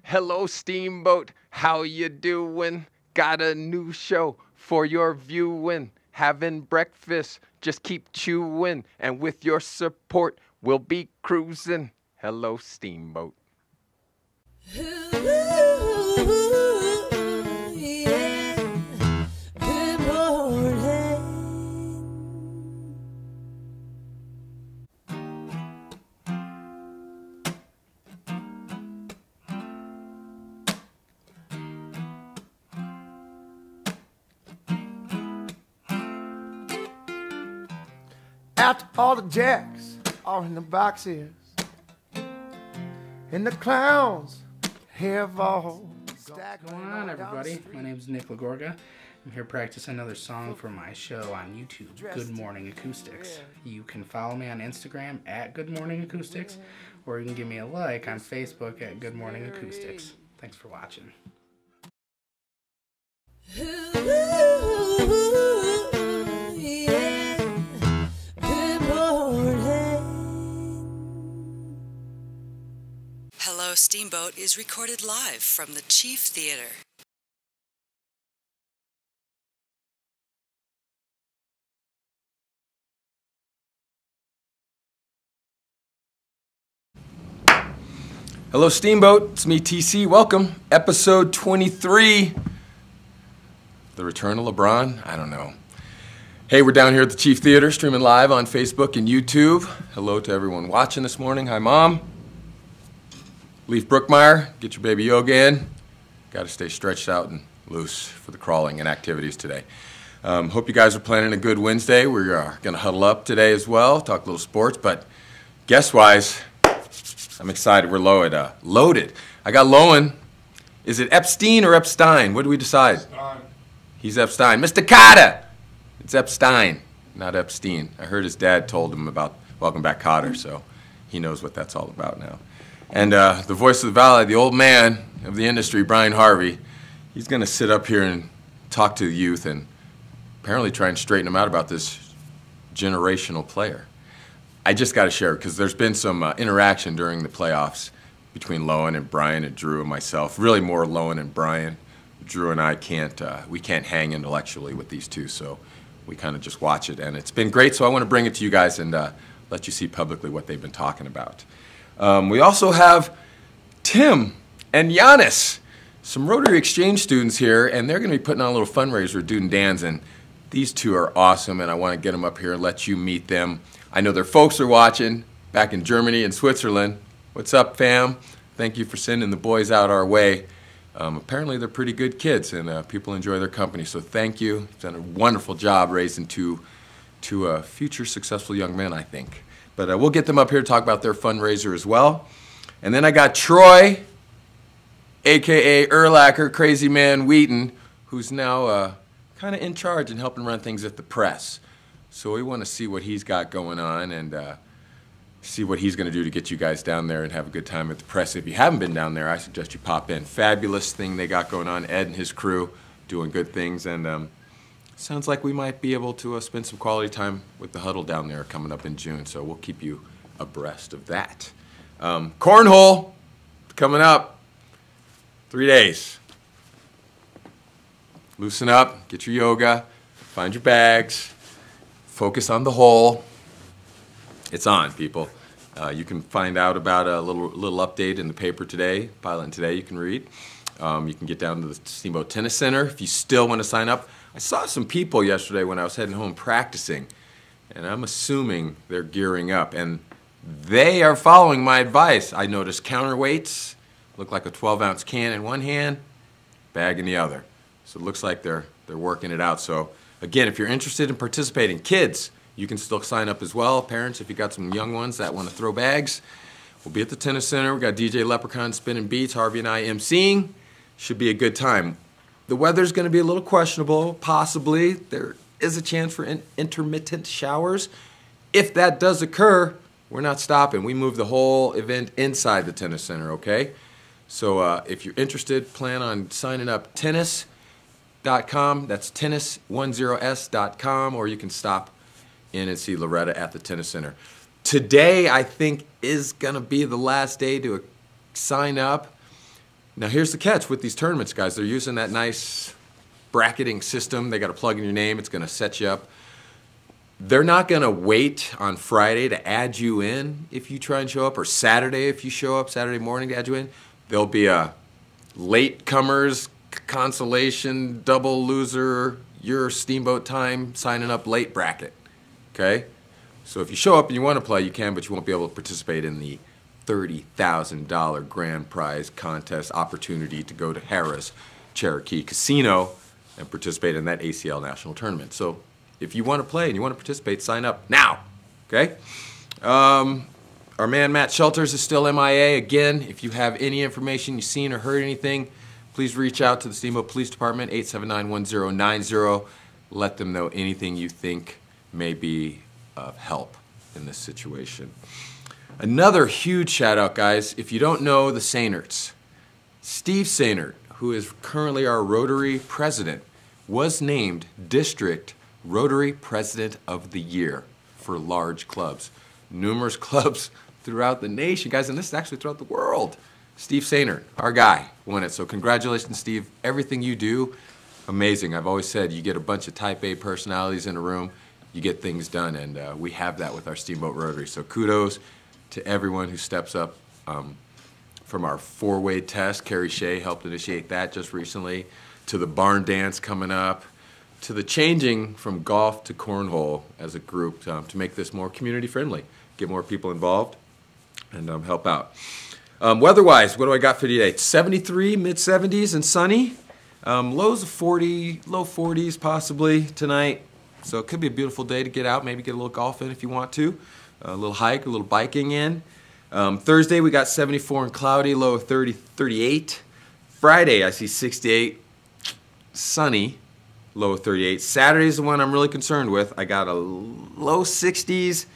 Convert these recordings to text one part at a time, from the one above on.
Hello, Steamboat. How you doing? Got a new show for your viewing. Having breakfast, just keep chewing. And with your support, we'll be cruising. Hello, Steamboat. After all the jacks are in the boxes, and the clowns have all What's going on, everybody? My name is Nick Lagorga. I'm here to practice another song for my show on YouTube, Good Morning Acoustics. You can follow me on Instagram at Good Morning Acoustics, or you can give me a like on Facebook at Good Morning Acoustics. Thanks for watching. Hello, Steamboat is recorded live from the Chief Theater. Hello, Steamboat. It's me, TC. Welcome. Episode 23. The return of LeBron? I don't know. Hey, we're down here at the Chief Theater, streaming live on Facebook and YouTube. Hello to everyone watching this morning. Hi, Mom. Leaf Brookmeyer, get your baby yoga in. Got to stay stretched out and loose for the crawling and activities today. Hope you guys are planning a good Wednesday. We're going to huddle up today as well, talk a little sports, but guest-wise, I'm excited. We're loaded. I got Lowen. Is it Epstein or Epstein? What do we decide? Epstein. He's Epstein. Mr. Cotter! It's Epstein, not Epstein. I heard his dad told him about Welcome Back, Cotter, so he knows what that's all about now. And the voice of the valley, the old man of the industry, Brian Harvey, he's going to sit up here and talk to the youth and apparently try and straighten them out about this generational player. I just got to share it because there's been some interaction during the playoffs between Lowen and Brian and Drew and myself. Really more Lowen and Brian. Drew and I can't hang intellectually with these two, so we kind of just watch it. And it's been great, so I want to bring it to you guys and let you see publicly what they've been talking about. We also have Tim and Giannis, some Rotary Exchange students here, and they're going to be putting on a little fundraiser, Dude and Dan's, and these two are awesome, and I want to get them up here and let you meet them. I know their folks are watching back in Germany and Switzerland. What's up, fam? Thank you for sending the boys out our way. Apparently they're pretty good kids, and people enjoy their company, so thank you. You've done a wonderful job raising two future successful young men, I think. But we'll get them up here to talk about their fundraiser as well. And then I got Troy, a.k.a. Erlacher, Crazy Man Wheaton, who's now kind of in charge and helping run things at the press. So we want to see what he's got going on and see what he's going to do to get you guys down there and have a good time at the press. If you haven't been down there, I suggest you pop in. Fabulous thing they got going on. Ed and his crew doing good things. And sounds like we might be able to spend some quality time with the huddle down there coming up in June, so we'll keep you abreast of that. Cornhole coming up, 3 days. Loosen up, get your yoga, find your bags, focus on the hole. It's on, people. You can find out about a little update in the paper today, Pilot Today you can read. You can get down to the Steamboat Tennis Center if you still want to sign up. I saw some people yesterday when I was heading home practicing, and I'm assuming they're gearing up, and they are following my advice. I noticed counterweights, look like a 12-ounce can in one hand, bag in the other. So it looks like they're working it out. So again, if you're interested in participating, kids, you can still sign up as well. Parents, if you got some young ones that want to throw bags, we'll be at the Tennis Center. We got DJ Leprechaun spinning beats, Harvey and I emceeing. Should be a good time. The weather's going to be a little questionable, possibly. There is a chance for intermittent showers. If that does occur, we're not stopping. We move the whole event inside the Tennis Center, okay? So if you're interested, plan on signing up tennis.com. That's tennis10s.com, or you can stop in and see Loretta at the Tennis Center. Today, I think, is going to be the last day to sign up. Now here's the catch with these tournaments, guys. They're using that nice bracketing system. They got to plug in your name. It's going to set you up. They're not going to wait on Friday to add you in if you try and show up, or Saturday if you show up, Saturday morning to add you in. There'll be a latecomers consolation, double loser, your Steamboat time signing up late bracket. Okay? So if you show up and you want to play, you can, but you won't be able to participate in the $30,000 grand prize contest opportunity to go to Harrah's Cherokee Casino and participate in that ACL national tournament. So if you want to play and you want to participate, sign up now. Okay? Our man Matt Shelters is still MIA. Again, if you have any information you've seen or heard anything, please reach out to the Steamboat Police Department, 879-1090. Let them know anything you think may be of help in this situation. Another huge shout out, guys. If you don't know the Seinerts, Steve Seinert, who is currently our Rotary President, was named District Rotary President of the Year for large clubs. Numerous clubs throughout the nation, guys, and this is actually throughout the world. Steve Seinert, our guy, won it. So congratulations, Steve. Everything you do, amazing. I've always said you get a bunch of type A personalities in a room, you get things done, and we have that with our Steamboat Rotary. So kudos to everyone who steps up. From our four-way test, Carrie Shea helped initiate that just recently, to the barn dance coming up, to the changing from golf to cornhole as a group to make this more community-friendly, get more people involved, and help out. Weather-wise, what do I got for today? 73, mid-70s and sunny. Lows of 40, low 40s possibly tonight. So it could be a beautiful day to get out, maybe get a little golf in if you want to, a little hike, a little biking in. Thursday we got 74 and cloudy, low of 30, 38. Friday I see 68, sunny, low of 38. Saturday's the one I'm really concerned with. I got a low 60s,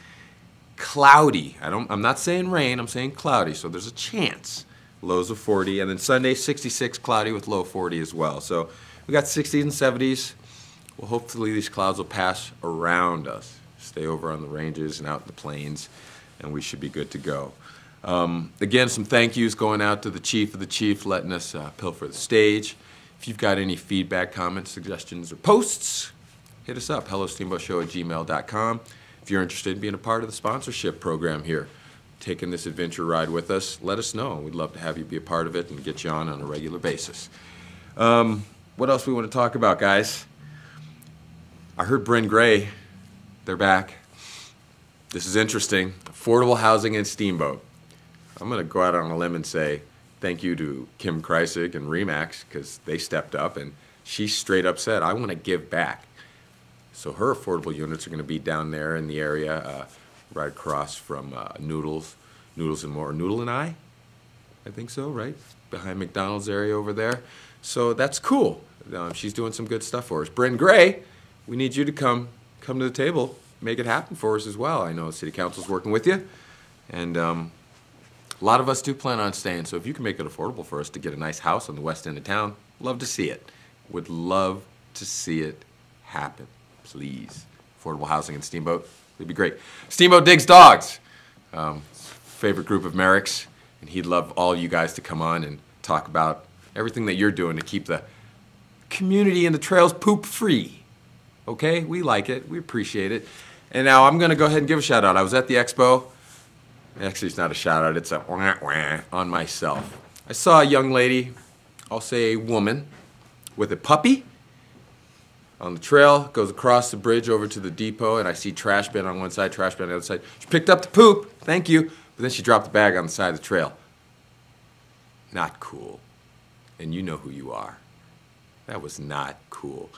cloudy. I'm not saying rain, I'm saying cloudy, so there's a chance. Lows of 40, and then Sunday 66, cloudy with low 40 as well. So we got 60s and 70s. Well, hopefully these clouds will pass around us, stay over on the ranges and out in the plains, and we should be good to go. Again, some thank yous going out to the chief of the chief, letting us pilfer the stage. If you've got any feedback, comments, suggestions, or posts, hit us up, hellosteamboatshow@gmail.com. If you're interested in being a part of the sponsorship program here, taking this adventure ride with us, let us know. We'd love to have you be a part of it and get you on a regular basis. What else we want to talk about, guys? I heard Bryn Gray, they're back. This is interesting. Affordable housing in Steamboat. I'm going to go out on a limb and say thank you to Kim Kreisig and Remax, because they stepped up, and she straight up said, I want to give back. So her affordable units are going to be down there in the area, right across from Noodles and More. Noodle and I think so, right? Behind McDonald's area over there. So that's cool. She's doing some good stuff for us. Bryn Gray, we need you to come to the table, make it happen for us as well. I know City Council's working with you, and a lot of us do plan on staying. So if you can make it affordable for us to get a nice house on the west end of town, love to see it. Would love to see it happen. Please. Affordable housing in Steamboat. It'd be great. Steamboat digs dogs. Favorite group of Merricks, and he'd love all you guys to come on and talk about everything that you're doing to keep the community and the trails poop free. Okay? We like it. We appreciate it. And now I'm going to go ahead and give a shout out. I was at the expo. Actually, it's not a shout out. It's a wah, wah on myself. I saw a young lady, I'll say a woman, with a puppy on the trail, goes across the bridge over to the depot, and I see trash bin on one side, trash bin on the other side. She picked up the poop, thank you, but then she dropped the bag on the side of the trail. Not cool. And you know who you are. That was not cool.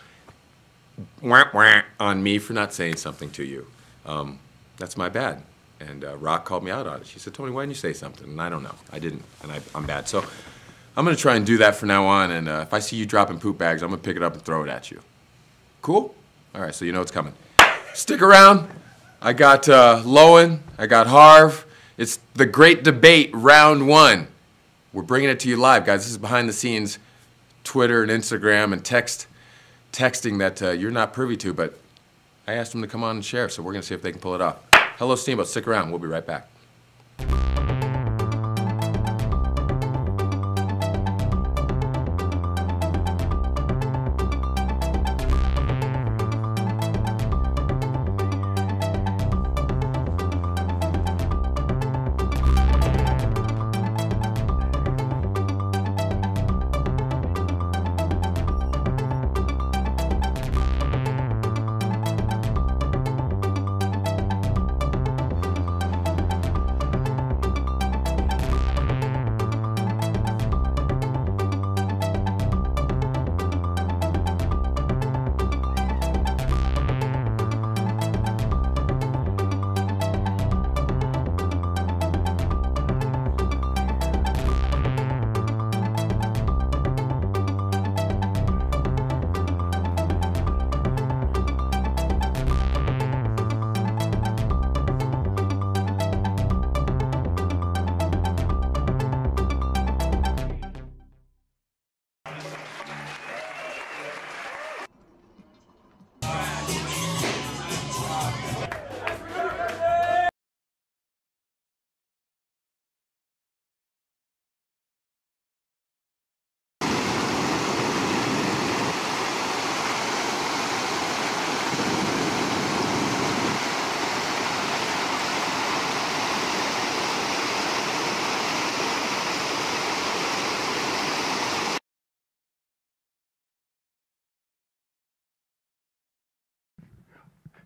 Wah, wah on me for not saying something to you. That's my bad. And Rock called me out on it. She said, Tony, why didn't you say something? And I don't know. I didn't, and I'm bad. So I'm going to try and do that from now on, and if I see you dropping poop bags, I'm going to pick it up and throw it at you. Cool? All right, so you know it's coming. Stick around. I got Lowen. I got Harv. It's the great debate, round one. We're bringing it to you live, guys. This is behind the scenes Twitter and Instagram and texting that you're not privy to, but I asked them to come on and share, so we're going to see if they can pull it off. Hello, Steamboat. Stick around. We'll be right back.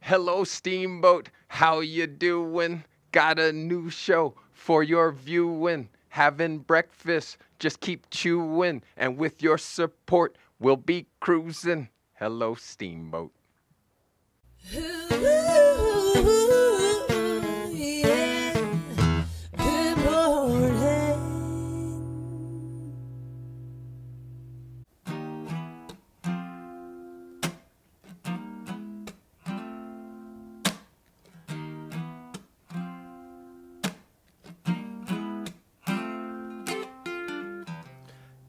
Hello, Steamboat. How you doing? Got a new show for your viewing. Having breakfast, just keep chewing. And with your support, we'll be cruising. Hello, Steamboat.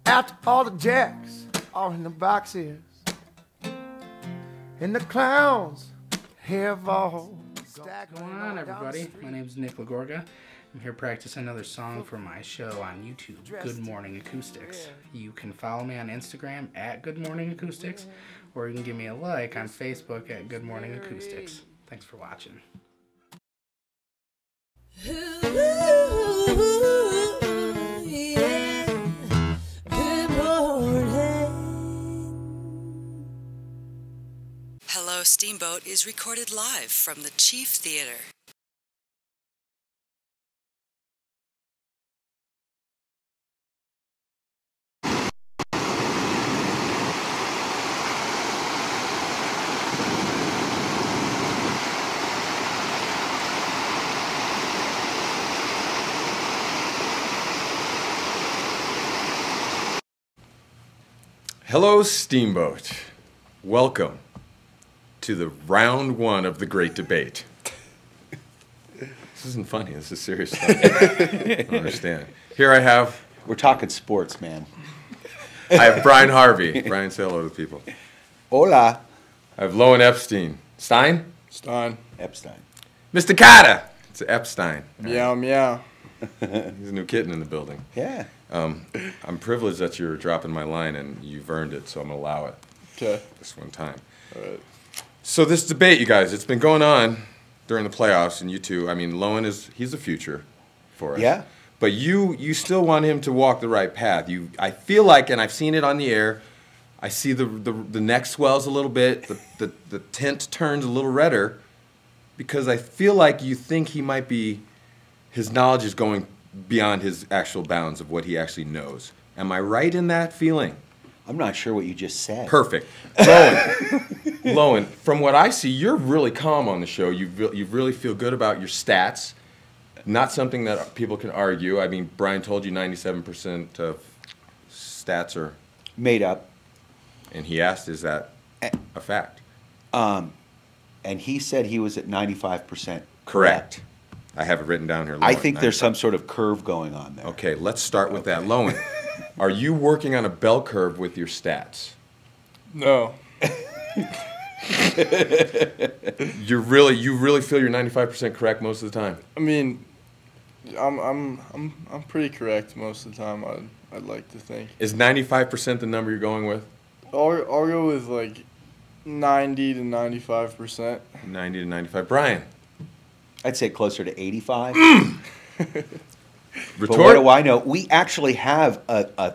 After all the jacks are in the boxes, and the clowns have all What's going on, everybody? My name's Nick Lagorga. I'm here practicing another song for my show on YouTube, Good Morning Acoustics. You can follow me on Instagram at Good Morning Acoustics, or you can give me a like on Facebook at Good Morning Acoustics. Thanks for watching. Hello, Steamboat is recorded live from the Chief Theater. Hello, Steamboat. Welcome to the round one of the great debate. This isn't funny. This is serious stuff. I don't understand. Here I have... We're talking sports, man. I have Brian Harvey. Brian, say hello to the people. Hola. I have Lowen Epstein. Stein? Stein. Epstein. Mr. Carter. It's Epstein. Meow, meow. He's a new kitten in the building. Yeah. I'm privileged that you're dropping my line, and you've earned it, so I'm going to allow it. Okay. This one time. All right. So this debate, you guys, it's been going on during the playoffs, and you two, I mean, Lowen he's the future for us. Yeah. But you still want him to walk the right path. I feel like, and I've seen it on the air, I see the neck swells a little bit, the tint turns a little redder, because I feel like you think he might be, his knowledge is going beyond his actual bounds of what he actually knows. Am I right in that feeling? I'm not sure what you just said. Perfect. Lowen, from what I see, you're really calm on the show. You really feel good about your stats. Not something that people can argue. I mean, Brian told you 97% of stats are Made up. And he asked, is that a fact? And he said he was at 95% Correct. I have it written down here. Lowen. I think there's some sort of curve going on there. Okay, let's start with that. Lowen, are you working on a bell curve with your stats? No. You really feel you're 95% correct most of the time? I mean, I'm pretty correct most of the time. I'd like to think. Is 95% the number you're going with? I'll go with like 90 to 95%. 90 to 95. Brian? I'd say closer to 85. Retort? But what do I know? We actually have a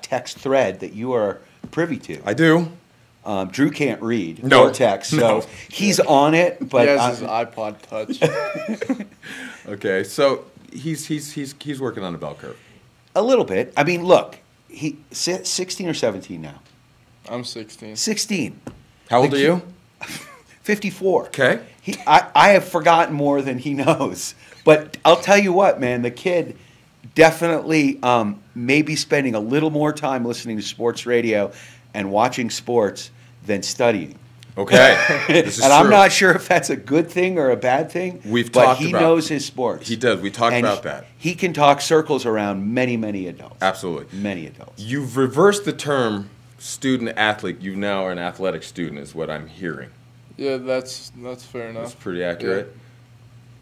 text thread that you are privy to. I do. Drew can't read No. or text, so No. he's on it. But He has his iPod Touch. Okay, so he's working on a bell curve. a little bit. I mean, look, he 16 or 17 now. I'm 16. 16. How old are you? 54. Okay. I have forgotten more than he knows. But I'll tell you what, man, the kid definitely may be spending a little more time listening to sports radio and watching sports than studying. Okay. This is And true. I'm not sure if that's a good thing or a bad thing. We've but talked he about- knows his sports. He does. We talked And about that. He can talk circles around many, many adults. Absolutely. Many adults. You've reversed the term student athlete. You now are an athletic student, is what I'm hearing. Yeah, that's fair enough. That's pretty accurate.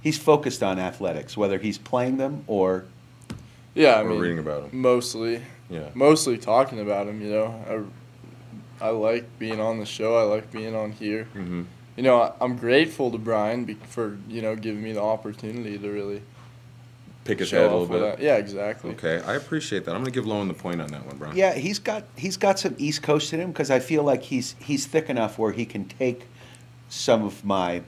He's focused on athletics, whether he's playing them or Yeah, I Or mean, reading about him. Mostly. Yeah. Mostly talking about him, you know. I like being on the show. I like being on here. Mm-hmm. You know, I'm grateful to Brian for, you know, giving me the opportunity to really Pick his show head a off little what bit. Yeah, exactly. Okay, I appreciate that. I'm going to give Lowen the point on that one, Brian. yeah, he's got some East Coast in him because I feel like he's thick enough where he can take some of my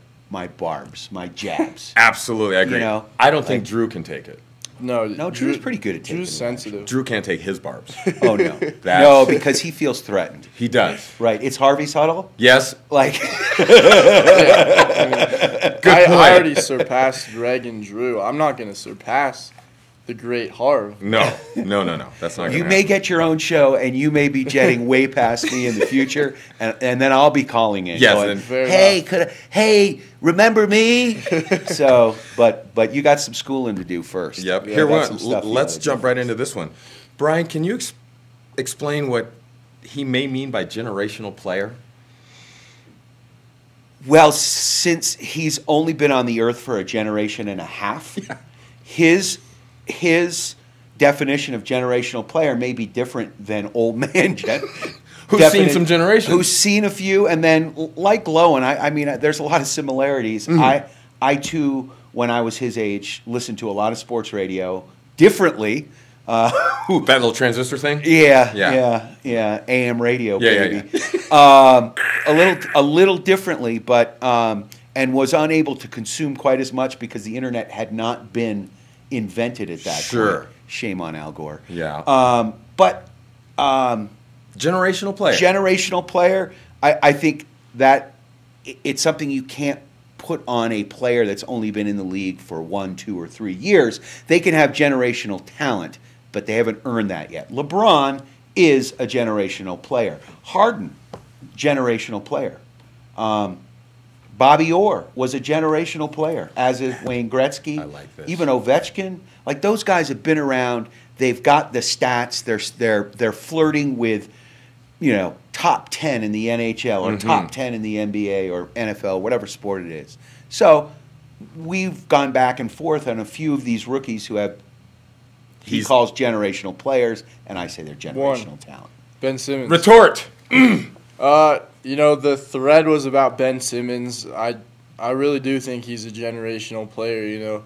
barbs, my jabs. Absolutely, I agree. You know, I don't think Drew can take it. No, Drew's pretty good at taking Drew's sensitive. Drew can't take his barbs. Oh, no. No, because he feels threatened. He does. Right. It's Harvey's huddle? Yes. Like, I already surpassed Greg and Drew. I'm not going to surpass the great Harv. No. That's not going to you happen. may get your own show, and you may be jetting way past me in the future, and then I'll be calling in. Yes, going, and- hey, remember me? So, but you got some schooling to do first. Yep. You Here, got some stuff you let's gotta jump do right first. into this one. Brian, can you explain what he may mean by generational player? Well, since he's only been on the earth for a generation and a half, his definition of generational player may be different than old man Who's seen some generations. Who's seen a few, and then like Lowen, I mean, there's a lot of similarities. Mm-hmm. I too, when I was his age, listened to a lot of sports radio differently. That little transistor thing? Yeah. AM radio, Yeah. baby. A little differently, but and was unable to consume quite as much because the internet had not been invented at that Sure. point. Shame on Al Gore. Yeah. But Generational player. generational player, I think that it's something you can't put on a player that's only been in the league for 1, 2, or 3 years. They can have generational talent, but they haven't earned that yet. LeBron is a generational player. Harden, generational player. Bobby Orr was a generational player, as is Wayne Gretzky. I like this. Even Ovechkin. Like, those guys have been around. They've got the stats. They're flirting with, top 10 in the NHL or top 10 in the NBA or NFL, whatever sport it is. So we've gone back and forth on a few of these rookies who he calls generational players, and I say they're generational talent. Ben Simmons. Retort. The thread was about Ben Simmons. I really do think he's a generational player.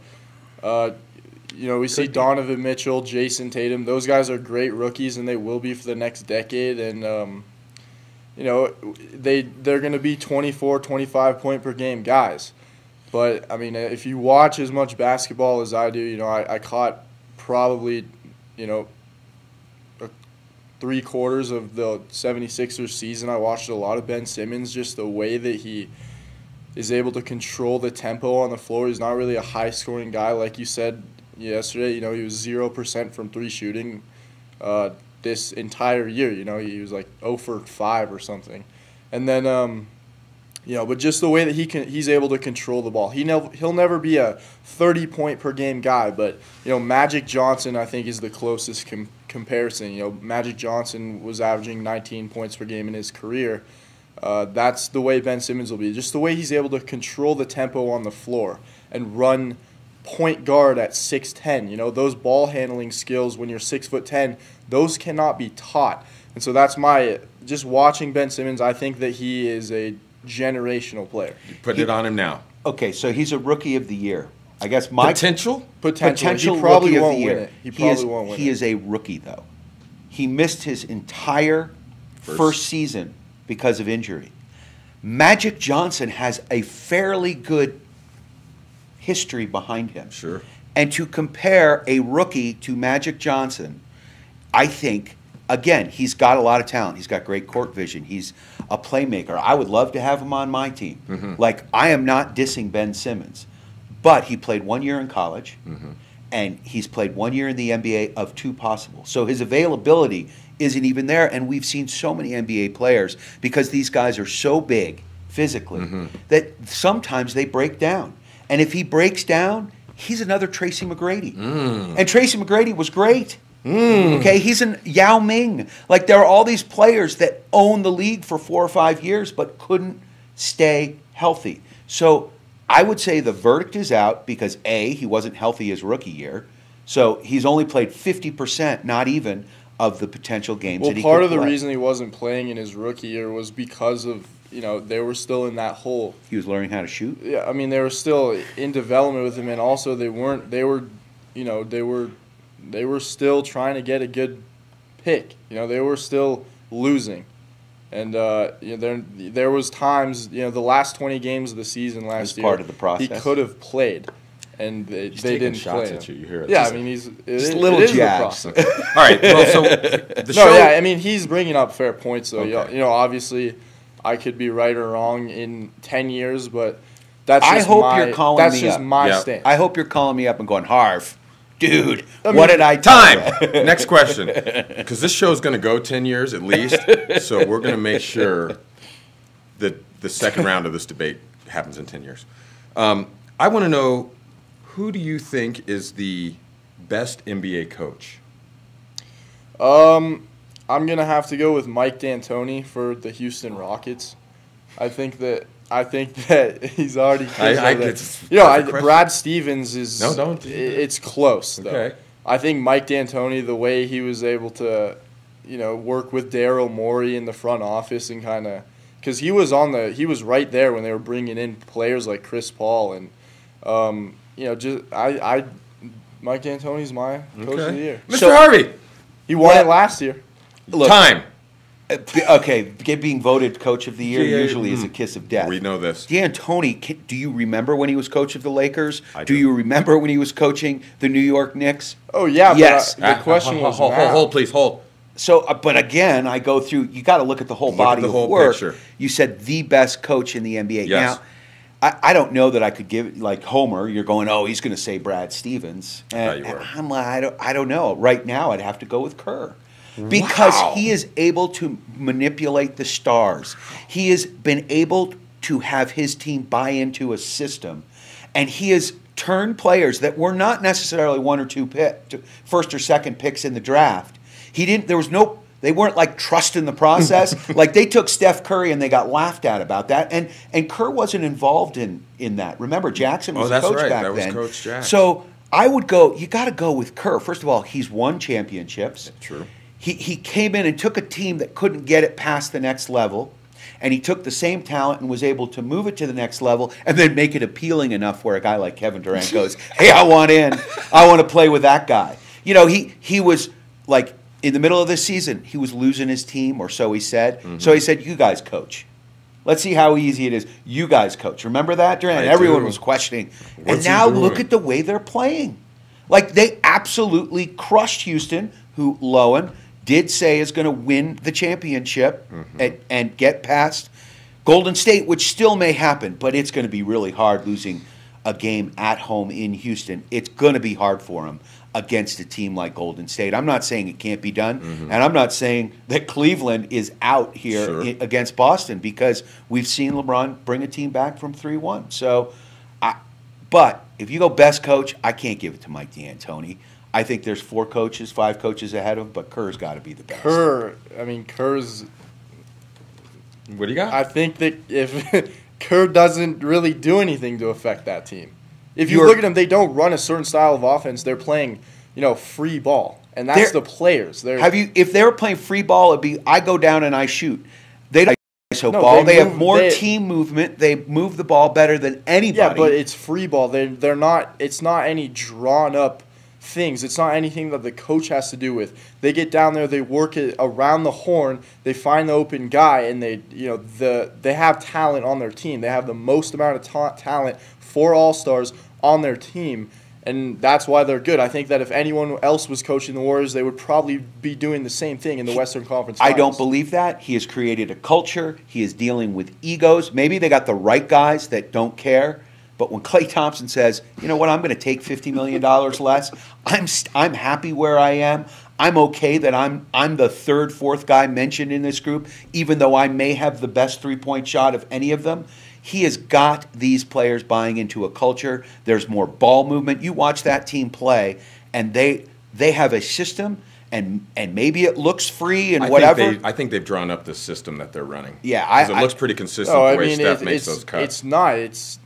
We see Donovan Mitchell, Jason Tatum. Those guys are great rookies, and they will be for the next decade. And they're going to be 24, 25 point per game guys. But I mean, if you watch as much basketball as I do, I caught probably, 3/4 of the 76ers season. I watched a lot of Ben Simmons, just the way that he is able to control the tempo on the floor. He's not really a high-scoring guy. Like you said yesterday, he was 0% from three shooting this entire year. He was like 0 for 5 or something. And then, but just the way that he's able to control the ball. He'll never be a 30-point per game guy, but, Magic Johnson, I think, is the closest comparison. Magic Johnson was averaging 19 points per game in his career. That's the way Ben Simmons will be. Just the way he's able to control the tempo on the floor and run point guard at 6'10". Those ball handling skills when you're 6'10", those cannot be taught. And so that's just watching Ben Simmons, I think that he is a generational player. Put it on him now. Okay, so he's a rookie of the year. I guess Potential? potential He probably rookie of won't the year. win it. He probably won't win He it. is a rookie, though. He missed his entire first season because of injury. Magic Johnson has a fairly good history behind him. Sure. And to compare a rookie to Magic Johnson, I think, again, he's got a lot of talent. He's got great court vision. He's a playmaker. I would love to have him on my team. Mm-hmm. Like, I am not dissing Ben Simmons, but he played 1 year in college, and he's played 1 year in the NBA of 2 possible. So his availability isn't even there, and we've seen so many NBA players, because these guys are so big physically, that sometimes they break down. And if he breaks down, he's another Tracy McGrady. And Tracy McGrady was great. Okay, he's an Yao Ming. Like, there are all these players that own the league for 4 or 5 years but couldn't stay healthy. So I would say the verdict is out because, A, he wasn't healthy his rookie year. So he's only played 50%, not even, of the potential games that he could play. Well, part of the reason he wasn't playing in his rookie year was because of, they were still in that hole. He was learning how to shoot? Yeah, I mean, they were still in development with him, and also they were still trying to get a good pick. They were still losing. And there was times, the last 20 games of the season last year, part of the process. He could have played, and they didn't shots play at him. you. You hear it? Yeah, I mean, it little is the jabs. process. All right. Well, so the show. No, yeah, I mean, he's bringing up fair points, though. Okay. Obviously, I could be right or wrong in 10 years, but that's just you're calling that's me just up. my Yeah. stance. I hope you're calling me up and going, Harv, dude, mean, what did I tell Time. you?" Next question. Because this show's going to go 10 years at least, so we're going to make sure that the second round of this debate happens in 10 years. I want to know, who do you think is the best NBA coach? I'm going to have to go with Mike D'Antoni for the Houston Rockets. I think that he's already. Brad Stevens is. No, don't. It's close though. Okay. I think Mike D'Antoni, the way he was able to, work with Daryl Morey in the front office and kind of, because he was right there when they were bringing in players like Chris Paul and, Mike D'Antoni's my coach of the year. Mr. Harvey. He won it last year. Look, Time. Okay, being voted coach of the year Yeah, usually is a kiss of death. We know this. D'Antoni, do you remember when he was coach of the Lakers? I Do do. you remember when he was coaching the New York Knicks? Oh yeah. Yes. But the question was hold, please, hold. So, but again, I go through. You got to look at the whole Look at body the of whole work. picture. You said the best coach in the NBA. Yes. Now, I don't know that I could give like Homer. You're going, oh, he's going to say Brad Stevens, thought you and were. I'm like, I don't know. Right now, I'd have to go with Kerr. Because Wow. he is able to manipulate the stars. He has been able to have his team buy into a system. And he has turned players that were not necessarily one or two first or second picks in the draft. They weren't like trusting the process. Like they took Steph Curry and they got laughed at about that. And Kerr wasn't involved in that. Remember, Jackson was that's a coach right. back That was then. Coach Jack. So I would go, you got to go with Kerr. First of all, he's won championships. True. He came in and took a team that couldn't get it past the next level, and he took the same talent and was able to move it to the next level and then make it appealing enough where a guy like Kevin Durant goes, hey, I want in. I want to play with that guy. He was like in the middle of this season, he was losing his team, or so he said. Mm-hmm. So he said, you guys coach. Let's see how easy it is. You guys coach. Remember that, Durant? Everyone was questioning. What's and he now doing? look at the way they're playing. Like they absolutely crushed Houston, who Lowen did say is going to win the championship and get past Golden State, which still may happen, but it's going to be really hard losing a game at home in Houston. It's going to be hard for them against a team like Golden State. I'm not saying it can't be done, and I'm not saying that Cleveland is out here against Boston, because we've seen LeBron bring a team back from 3-1. So, but if you go best coach, I can't give it to Mike D'Antoni. I think there's 5 coaches ahead of him, but Kerr's got to be the best. Kerr's. What do you got? I think that if Kerr doesn't really do anything to affect that team. If you look at them, they don't run a certain style of offense. They're playing, free ball, and that's the players. If they were playing free ball, it'd be I go down and I shoot. They don't ISO ball. They have more team movement. They move the ball better than anybody. Yeah, but it's free ball. They're not. It's not any drawn up things. It's not anything that the coach has to do with. They get down there, they work it around the horn, they find the open guy, and they have talent on their team. They have the most amount of talent for all-stars on their team, and that's why they're good. I think that if anyone else was coaching the Warriors, they would probably be doing the same thing in the Western Conference Finals. I don't believe that. He has created a culture. He is dealing with egos. Maybe they got the right guys that don't care. But when Klay Thompson says, you know what, I'm going to take $50 million less, I'm happy where I am. I'm okay that I'm the third, fourth guy mentioned in this group, even though I may have the best three-point shot of any of them. He has got these players buying into a culture. There's more ball movement. You watch that team play, and they have a system, and maybe it looks free and whatever. I think they've drawn up the system that they're running. Yeah, it looks pretty consistent the way Steph makes those cuts. It's not. It's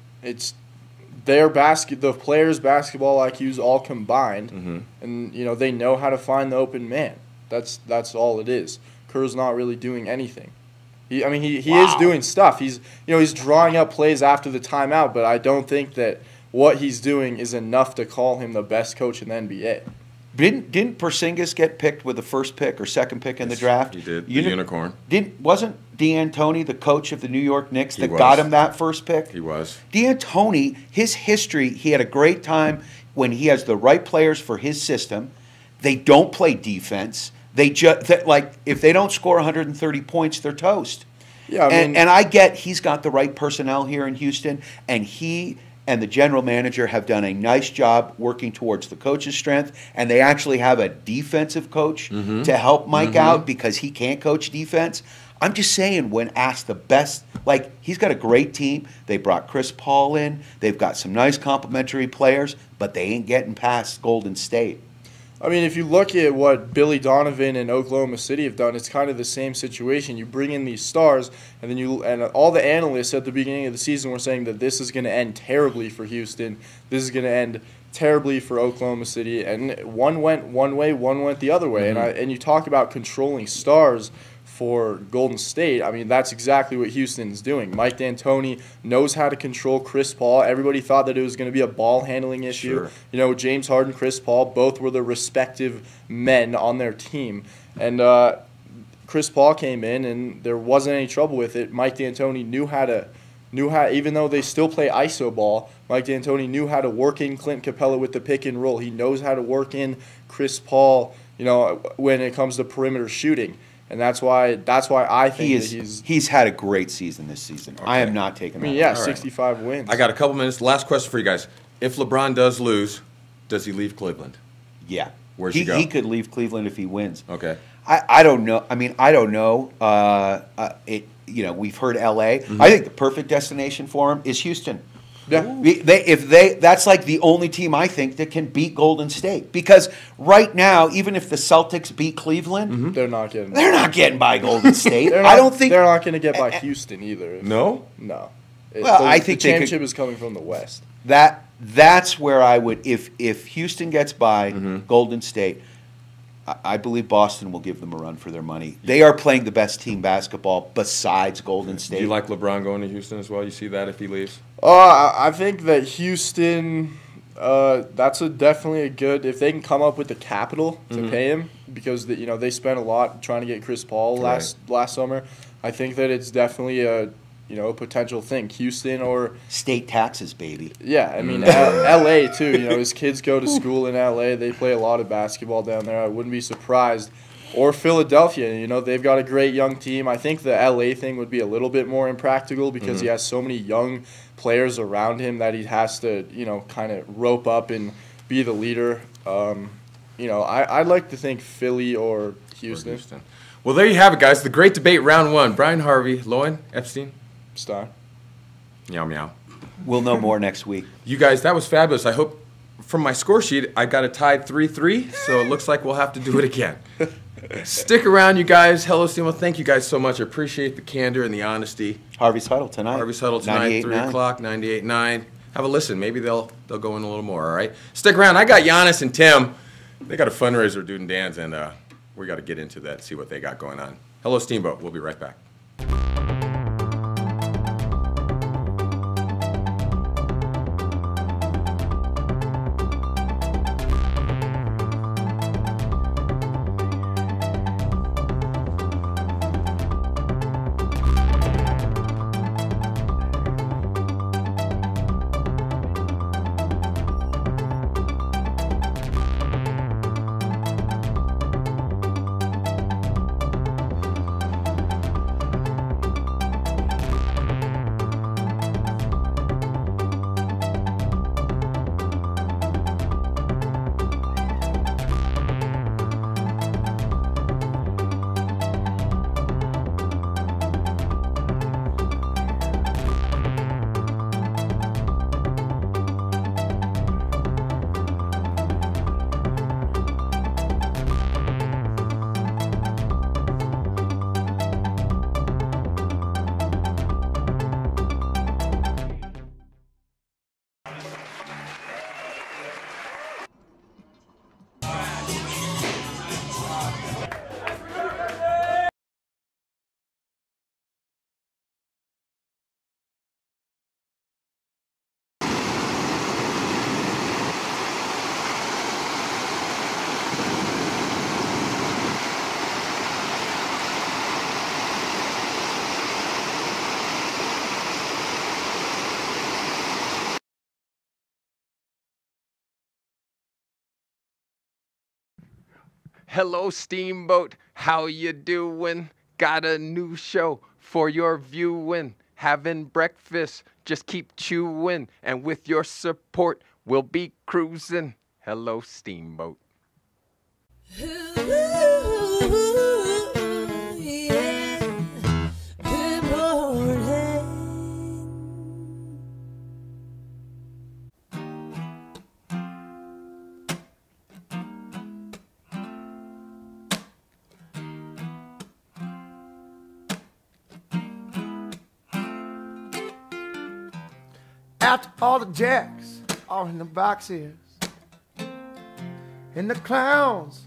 their the players' basketball IQs all combined, and they know how to find the open man. That's all it is. Kerr's not really doing anything. He is doing stuff. He's drawing up plays after the timeout, but I don't think that what he's doing is enough to call him the best coach in the NBA. Didn't Porzingis get picked with the first pick or second pick in the draft? He did. The unicorn. Wasn't D'Antoni the coach of the New York Knicks that was. got him that first pick? He was. D'Antoni, his history, he had a great time when he has the right players for his system. They don't play defense. They just like if they don't score 130 points, they're toast. Yeah, I mean, and I get he's got the right personnel here in Houston, and he and the general manager have done a nice job working towards the coach's strength, and they actually have a defensive coach to help Mike out because he can't coach defense. I'm just saying, when asked the best, like, he's got a great team. They brought Chris Paul in. They've got some nice complementary players, but they ain't getting past Golden State. I mean, if you look at what Billy Donovan and Oklahoma City have done, it's kind of the same situation. You bring in these stars, and then all the analysts at the beginning of the season were saying that this is going to end terribly for Houston. This is going to end terribly for Oklahoma City, and one went one way, one went the other way. And you talk about controlling stars for Golden State. I mean, that's exactly what Houston's doing. Mike D'Antoni knows how to control Chris Paul. Everybody thought that it was going to be a ball handling issue. Sure. You know, James Harden, Chris Paul, both were the respective men on their team. And Chris Paul came in, and there wasn't any trouble with it. Mike D'Antoni knew how, even though they still play iso ball, Mike D'Antoni knew how to work in Clint Capella with the pick and roll. He knows how to work in Chris Paul, you know, when it comes to perimeter shooting. And that's why I think he's had a great season this season. Okay. I am not taking that. I mean, yeah, All right. 65 wins. I got a couple minutes. Last question for you guys. If LeBron does lose, does he leave Cleveland? Yeah. Where's he go? He could leave Cleveland if he wins. Okay. I don't know. I mean, I don't know. You know, we've heard L.A. I think the perfect destination for him is Houston. Yeah. That's like the only team I think that can beat Golden State, because right now, even if the Celtics beat Cleveland, they're not getting by Golden State. I don't think they're not going to get by Houston either. No. Well, I think the championship is coming from the West. That's where I would, if Houston gets by Golden State, I believe Boston will give them a run for their money. They are playing the best team basketball besides Golden State. Do you like LeBron going to Houston as well? You see that if he leaves? I think that Houston, that's definitely a good, if they can come up with the capital to pay him, because they spent a lot trying to get Chris Paul last summer. I think that it's definitely a potential thing. Houston or state taxes, baby. Yeah, I mean L.A. too. His kids go to school in L.A. They play a lot of basketball down there. I wouldn't be surprised. Or Philadelphia. They've got a great young team. I think the L.A. thing would be a little bit more impractical because he has so many young players around him that he has to kind of rope up and be the leader. I'd like to think Philly or Houston. Well, there you have it, guys. The great debate, round one. Brian Harvey, Lowen, Epstein. Stein. Meow, meow. We'll know more next week. You guys, that was fabulous. I hope from my score sheet, I got it tied 3-3, so it looks like we'll have to do it again. Stick around, you guys. Hello, Steamboat. Thank you guys so much. I appreciate the candor and the honesty. Harvey's Huddle tonight. 3 o'clock, 98.9. Have a listen. Maybe they'll go in a little more, all right? Stick around. I got Giannis and Tim. They got a fundraiser doing Dan's, and we got to get into that, see what they got going on. Hello, Steamboat. We'll be right back. Hello, Steamboat. How you doing? Got a new show for your viewing. Having breakfast, just keep chewing. And with your support, we'll be cruising. Hello, Steamboat. After all the jacks are in the boxes, and the clowns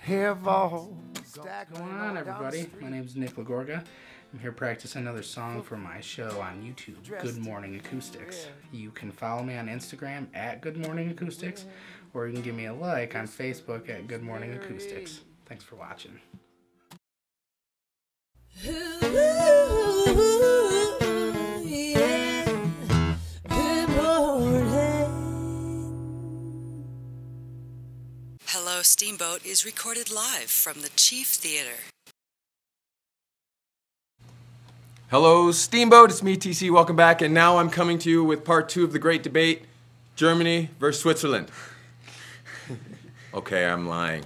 have all What's going on, everybody? My name's Nick Lagorga. I'm here practicing another song for my show on YouTube, Good Morning Acoustics. You can follow me on Instagram at Good Morning Acoustics, or you can give me a like on Facebook at Good Morning Acoustics. Thanks for watching. Hello, Steamboat is recorded live from the Chief Theater. Hello, Steamboat. It's me, TC. Welcome back. And now I'm coming to you with part 2 of the great debate, Germany versus Switzerland. Okay, I'm lying.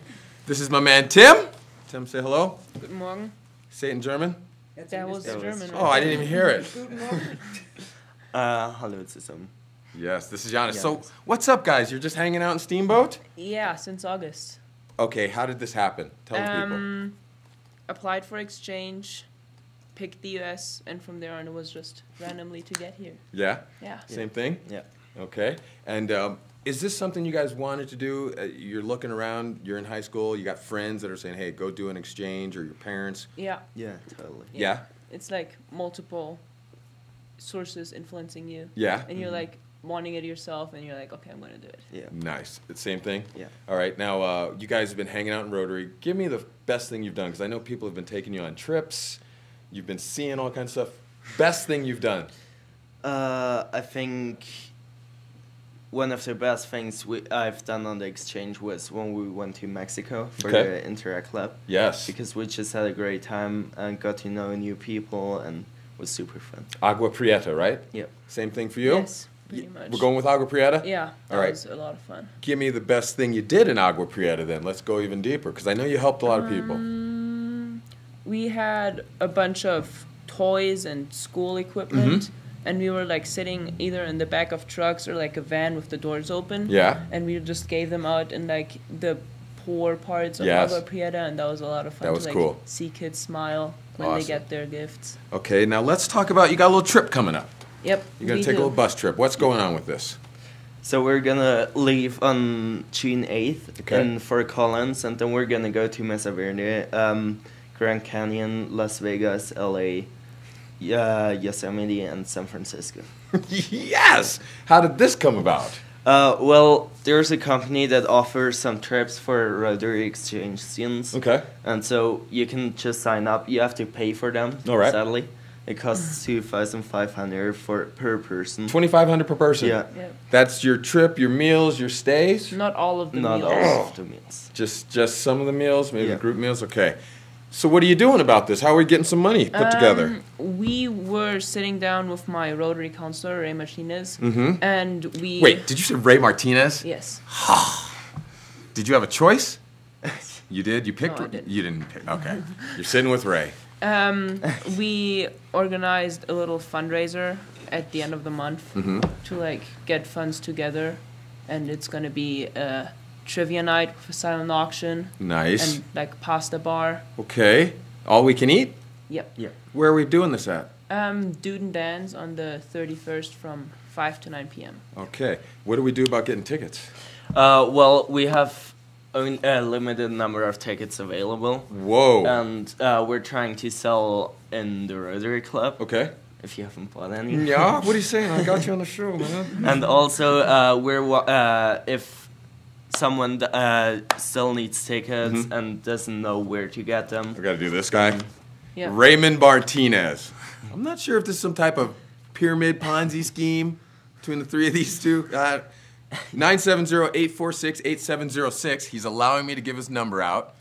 This is my man, Tim. Tim, say hello. Guten Morgen. Say it in German. That was German. Oh, I didn't even hear it. Hallo zusammen. Yes, this is Giannis. So, what's up, guys? You're just hanging out in Steamboat? Yeah, since August. Okay, how did this happen? Tell the people. Applied for exchange, picked the US, and from there on it was just randomly to get here. Yeah? Yeah. Same thing? Yeah. Okay. And is this something you guys wanted to do? You're looking around, you're in high school, you got friends that are saying, hey, go do an exchange, or your parents. Yeah. Yeah, totally. Yeah? It's like multiple sources influencing you. Yeah? And you're like wanting it yourself, and you're like, okay, I'm going to do it. Yeah. Nice. It's same thing? Yeah. All right. Now, you guys have been hanging out in Rotary. Give me the best thing you've done, because I know people have been taking you on trips. You've been seeing all kinds of stuff. Best thing you've done? I think one of the best things I've done on the exchange was when we went to Mexico for the Interact Club. Yes. Because we just had a great time and got to know new people, and it was super fun. Agua Prieta, right? Yep. Same thing for you? Yes, pretty much. We're going with Agua Prieta? Yeah, that All right. was a lot of fun. Give me the best thing you did in Agua Prieta then. Let's go even deeper, because I know you helped a lot of people. We had a bunch of toys and school equipment, and we were like sitting either in the back of trucks or like a van with the doors open. Yeah. And we just gave them out in like the poor parts of Yes. Agua Prieta, and that was a lot of fun. That was to, like, cool. See kids smile when Awesome. they get their gifts. Okay, now let's talk about, you got a little trip coming up. Yep. You're going we to take do. a little bus trip. What's going on with this? So we're gonna leave on June 8th in Fort Collins, and then we're gonna go to Mesa Verde, Grand Canyon, Las Vegas, LA, Yosemite, and San Francisco. Yes! How did this come about? Well, there's a company that offers some trips for Rotary exchange students. Okay. And so you can just sign up. You have to pay for them, All right. sadly. It costs $2,500 per person. $2,500 per person? Yeah. Yep. That's your trip, your meals, your stays? Not all of the Not meals. all of the meals. Just some of the meals, maybe Yeah. the group meals? Okay. So what are you doing about this? How are we getting some money put together? We were sitting down with my Rotary counselor, Ray Martinez, Mm-hmm. and we... Wait, did you say Ray Martinez? Yes. Did you have a choice? You did? You picked? No, I didn't. You didn't pick. Okay. You're sitting with Ray. We organized a little fundraiser at the end of the month to like get funds together, and it's gonna be a trivia night with a silent auction Nice. and like pasta bar. Okay. All we can eat? Yep. Yeah. Where are we doing this at? Dude and Dan's on the 31st from 5 to 9 p.m. Okay. What do we do about getting tickets? Well, we have a limited number of tickets available. Whoa. And we're trying to sell in the Rotary Club. Okay. If you haven't bought any. Yeah? What are you saying? I got you on the show, man. And also, if someone still needs tickets and doesn't know where to get them. I gotta do this guy. Yeah. Raymond Martinez. I'm not sure if this is some type of pyramid Ponzi scheme between the three of these two. 970-846-8706. He's allowing me to give his number out.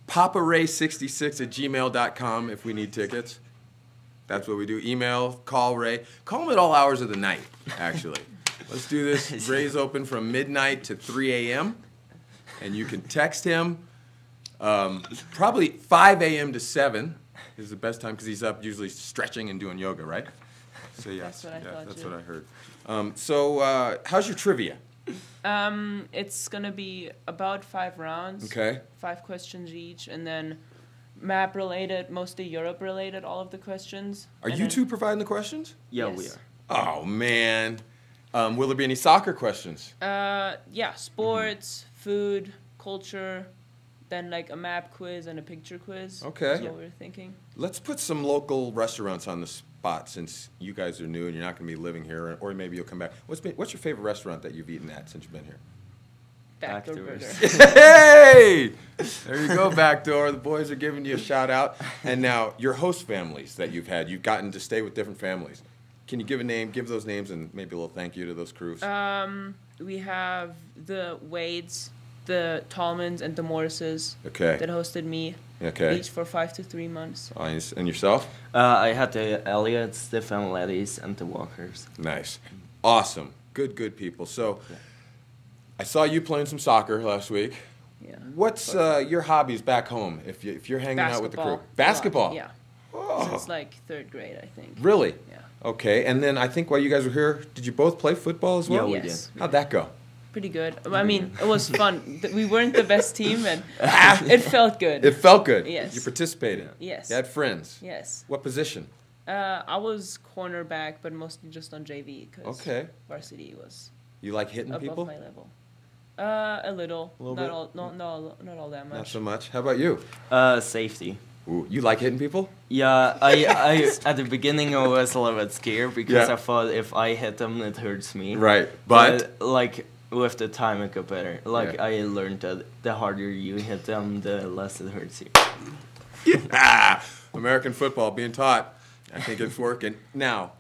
paparay66@gmail.com if we need tickets. That's what we do. Email, call Ray. Call him at all hours of the night, actually. Let's do this. Ray's open from midnight to 3 a.m. And you can text him probably 5 a.m. to 7 is the best time because he's up usually stretching and doing yoga, right? So yes, that's what I heard. So how's your trivia? It's gonna be about 5 rounds. Okay. 5 questions each, and then map related, mostly Europe related, all of the questions. Are you two providing the questions? Yeah, Yes. we are. Oh man. Will there be any soccer questions? Yeah, sports, food, culture, then like a map quiz and a picture quiz. Okay. That's what we're thinking. Let's put some local restaurants on the spot since you guys are new and you're not going to be living here, or maybe you'll come back. What's your favorite restaurant that you've eaten at since you've been here? Backdoor Backdoors. burger. Hey! There you go, Backdoor. The boys are giving you a shout out. And now, your host families that you've had, you've gotten to stay with different families. Can you give those names, and maybe a little thank you to those crews? We have the Wades, the Tallmans, and the Morrises Okay. that hosted me. Okay. Each for 5 to 3 months. And yourself? I had the Elliots, the Familettis, and the Walkers. Nice. Awesome. Good people. So, I saw you playing some soccer last week. Yeah. What's your hobbies back home if you're hanging out with the crew? Basketball. Yeah. Oh. Since like 3rd grade, I think. Really? Yeah. Okay. And then I think while you guys were here, did you both play football as well? Yeah, we Yes. did. How'd that go? Pretty good. I mean, it was fun. We weren't the best team, and it felt good. It felt good. Yes. You participated. Yes. You had friends. Yes. What position? I was cornerback, but mostly just on JV because Okay. varsity was You like hitting above people? my level. A little. A little not bit? all. Not all that much. Not so much. How about you? Safety. Ooh, you like hitting people? Yeah, I at the beginning I was a little bit scared because Yeah. I thought if I hit them, it hurts me. Right. But like with the time, it got better. Like Yeah. I learned that the harder you hit them, the less it hurts you. yeah, American football being taught. I think it's working. Now,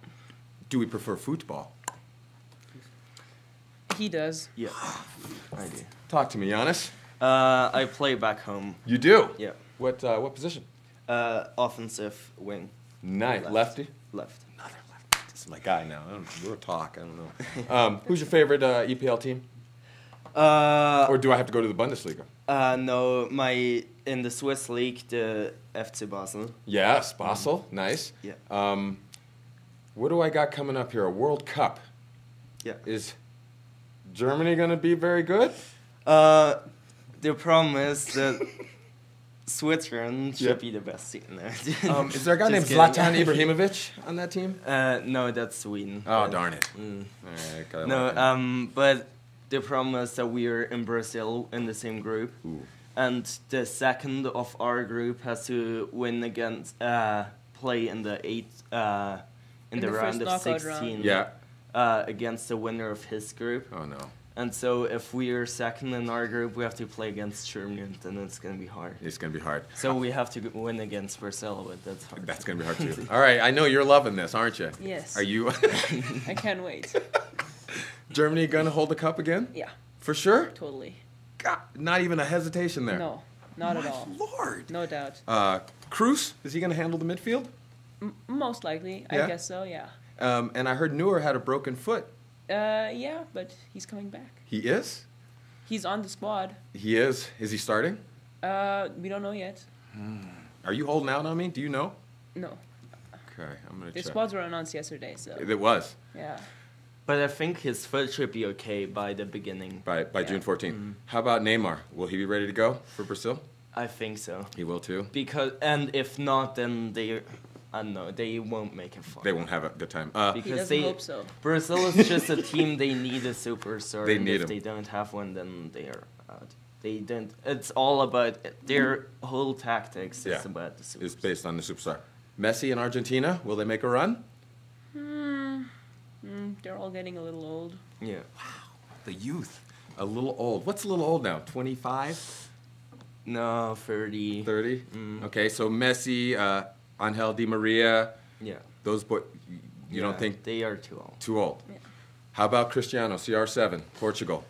do we prefer football? He does. Yeah, I do. Talk to me, Giannis. I play back home. You do? Yeah. What position? Offensive wing. Nice. Left. Lefty? Left. Another lefty. This is my guy now. We'll talk. I don't know. Who's your favorite EPL team? Or do I have to go to the Bundesliga? No, in the Swiss league, the FC Basel. Yes, Basel. Nice. Yeah. What do I got coming up here? A World Cup. Yeah. Is Germany going to be very good? The problem is that Switzerland should Yeah. be the best team there. Is there a guy named Just Zlatan kidding. Ibrahimovic on that team? No, that's Sweden. Oh, But- darn it. Mm. All right, gotta No, like him. but the problem is that we are in Brazil in the same group, Ooh. and the second of our group has to win against play in the in the the round first of knockout 16 round. Yeah. against the winner of his group. Oh, no. And so if we are second in our group, we have to play against Germany, and then it's gonna be hard. It's going to be hard. So we have to win against Brazil, but that's hard. That's going to be hard, too. All right, I know you're loving this, aren't you? Yes. Are you I can't wait. Germany going to hold the cup again? Yeah, For sure? totally. God, not even a hesitation there. No, not at My all. Lord. No doubt. Cruz, is he going to handle the midfield? Most likely, Yeah? I guess so. Yeah. And I heard Neuer had a broken foot. Yeah, but he's coming back. He is? He's on the squad. He is. Is he starting? We don't know yet. Are you holding out on me? Do you know? No. Okay, I'm going to The check. squads were announced yesterday, so It was yeah. But I think his foot should be okay by the beginning. by Yeah. June 14th. How about Neymar? Will he be ready to go for Brazil? I think so. He will too. And if not, then I don't know, they won't make it far. They won't have a good time. He Because doesn't hope so. Brazil is just a team. They need a superstar. They and need if him. they don't have one, then they are out. They don't. It's all about their whole tactics. Yeah. Is about the superstar. It's based on the superstar. Messi in Argentina, will they make a run? They're all getting a little old. Yeah. The youth. A little old. What's a little old now? 25? No, 30. 30? Mm. Okay, so Messi, Angel Di Maria, Yeah. those boys, you don't Yeah, think they are too old? too old? Yeah. How about Cristiano, CR7, Portugal?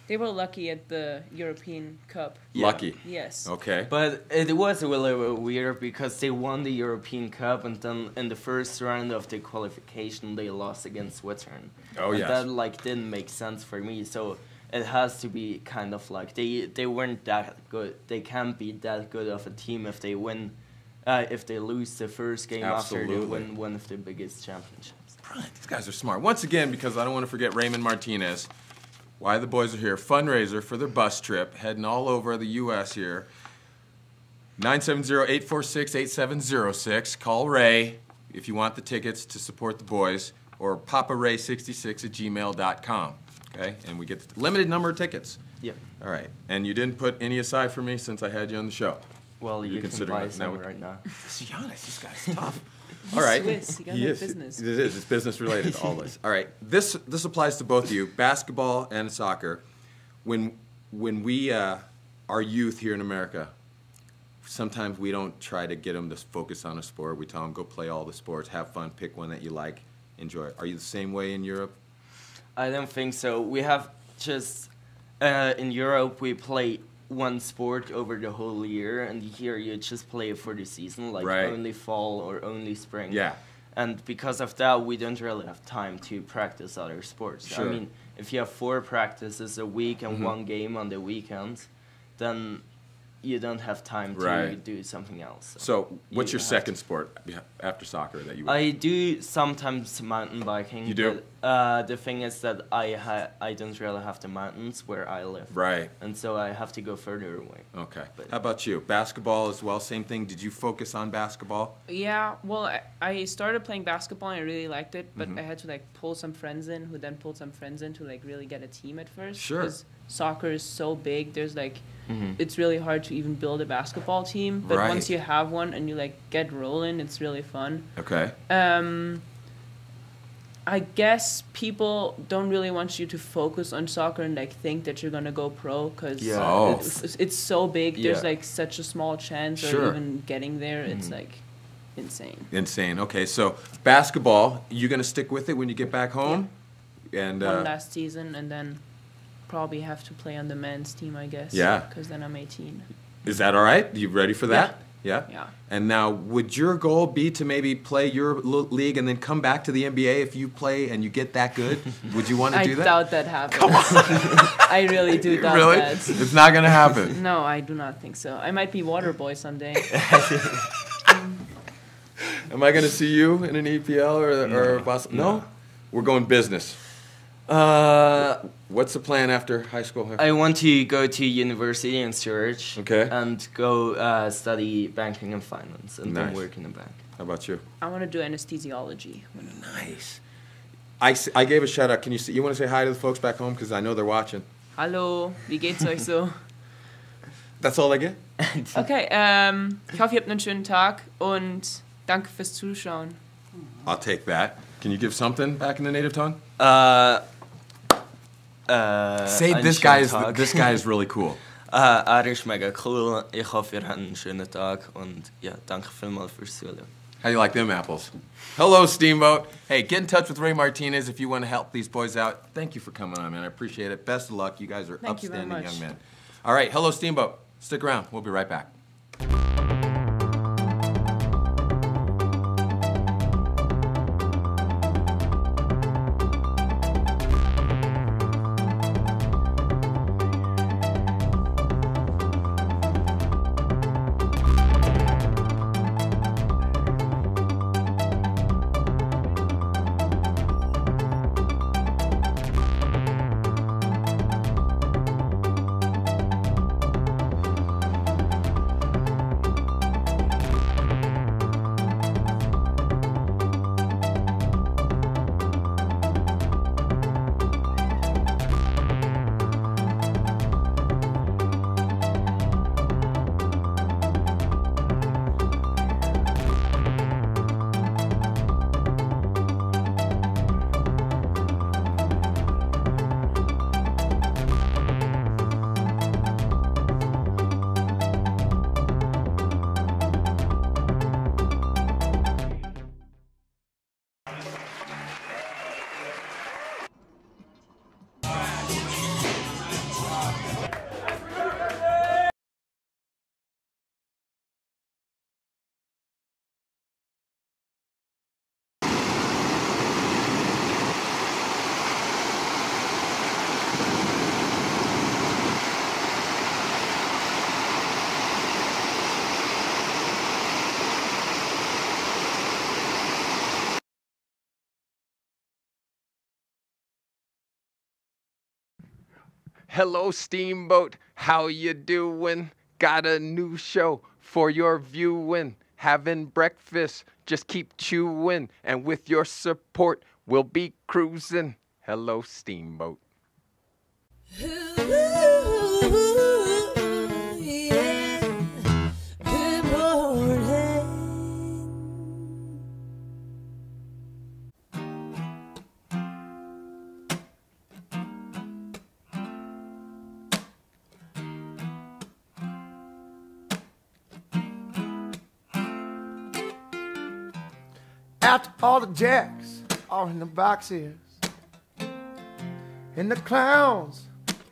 They were lucky at the European Cup. Lucky. Yes. Okay. But it was really weird because they won the European Cup, and then in the first round of the qualification they lost against Switzerland. Oh, and yes. that like didn't make sense for me. So it has to be kind of like they weren't that good. They can't be that good of a team if they win, if they lose the first game after they Absolutely. win one of the biggest championships. Brilliant. These guys are smart. Once again, because I don't want to forget Raymond Martinez, why the boys are here, fundraiser for their bus trip, heading all over the U.S. here. 970-846-8706. Call Ray if you want the tickets to support the boys, or paparay66@gmail.com. Okay? And we get the limited number of tickets. Yeah. All right. And you didn't put any aside for me since I had you on the show. Well, you can considering buy it. some Now we- right now. This is Giannis. This guy's tough. All right. Swiss. You gotta He have is. business. It is. It's business related, all this. All right. This applies to both of you, basketball and soccer. When we our youth here in America, sometimes we don't try to get them to focus on a sport. We tell them go play all the sports, have fun, pick one that you like, enjoy it. Are you the same way in Europe? I don't think so. We have just in Europe we play one sport over the whole year, and here you just play it for the season, like Right. only fall or only spring. Yeah. And because of that, we don't really have time to practice other sports. Sure. I mean, if you have 4 practices a week and 1 game on the weekends, then you don't have time to Right. do something else. So, what's you your have second sport after soccer that you? I do sometimes mountain biking. You do? But, the thing is that I don't really have the mountains where I live. Right. And so I have to go further away. Okay. But- How about you? Basketball as well, same thing. Did you focus on basketball? Yeah, well, I started playing basketball and I really liked it, but Mm-hmm. I had to like pull some friends in, who then pulled some friends in to like really get a team at first. Sure. Because soccer is so big, there's like, it's really hard to even build a basketball team. But Right. once you have one and you like get rolling, it's really fun. Okay. I guess people don't really want you to focus on soccer and like think that you're gonna go pro because Yeah. Oh. it's so big. There's Yeah. like such a small chance Sure. of even getting there. It's like insane. Insane. Okay, so basketball, you gonna stick with it when you get back home? And One last season and then probably have to play on the men's team, I guess. Yeah. Because then I'm 18. is that all right? You ready for that? Yeah. Yeah. And now, would your goal be to maybe play your league and then come back to the NBA if you play and you get that good? Would you want to I do that? doubt that happens. Come on. I really do doubt Really? that. It's not gonna happen. No, I do not think so. I might be water boy someday. Am I gonna see you in an EPL or no? We're going business. What's the plan after high school? I want to go to university in Zurich. Okay. And go study banking and finance and then Nice. work in a bank. How about you? I want to do anesthesiology. Nice. I gave a shout out. Can you see? You want to say hi to the folks back home because I know they're watching. Hallo, wie geht's euch so? That's all I get. Okay, ich hoffe, ihr habt einen schönen Tag und danke fürs Zuschauen. I'll take that. Can you give something back in the native tongue? Say einen this schönen guy Tag. this guy is really cool. Er ist mega cool. Ich hoffe, ihr habt einen schönen Tag und ja, danke vielmals fürs Zuhören. How you like them apples? Hello, Steamboat. Hey, get in touch with Ray Martinez if you want to help these boys out. Thank you for coming on, man. I appreciate it. Best of luck. You guys are Thank you very upstanding much. young men. All right, hello, Steamboat. Stick around. We'll be right back. Hello, Steamboat. How you doing? Got a new show for your viewing. Having breakfast, just keep chewing. And with your support, we'll be cruising. Hello, Steamboat. After all the jacks are in the boxes, and the clowns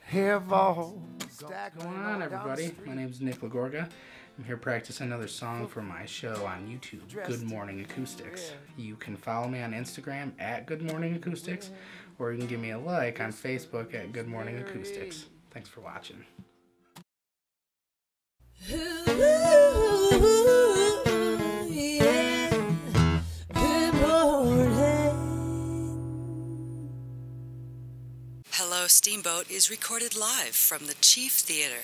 have all What's going on, everybody? My name's Nick Lagorga. I'm here practicing another song for my show on YouTube, Good Morning Acoustics. You can follow me on Instagram at Good Morning Acoustics, or you can give me a like on Facebook at Good Morning Acoustics. Thanks for watching. Hello, Steamboat is recorded live from the Chief Theater.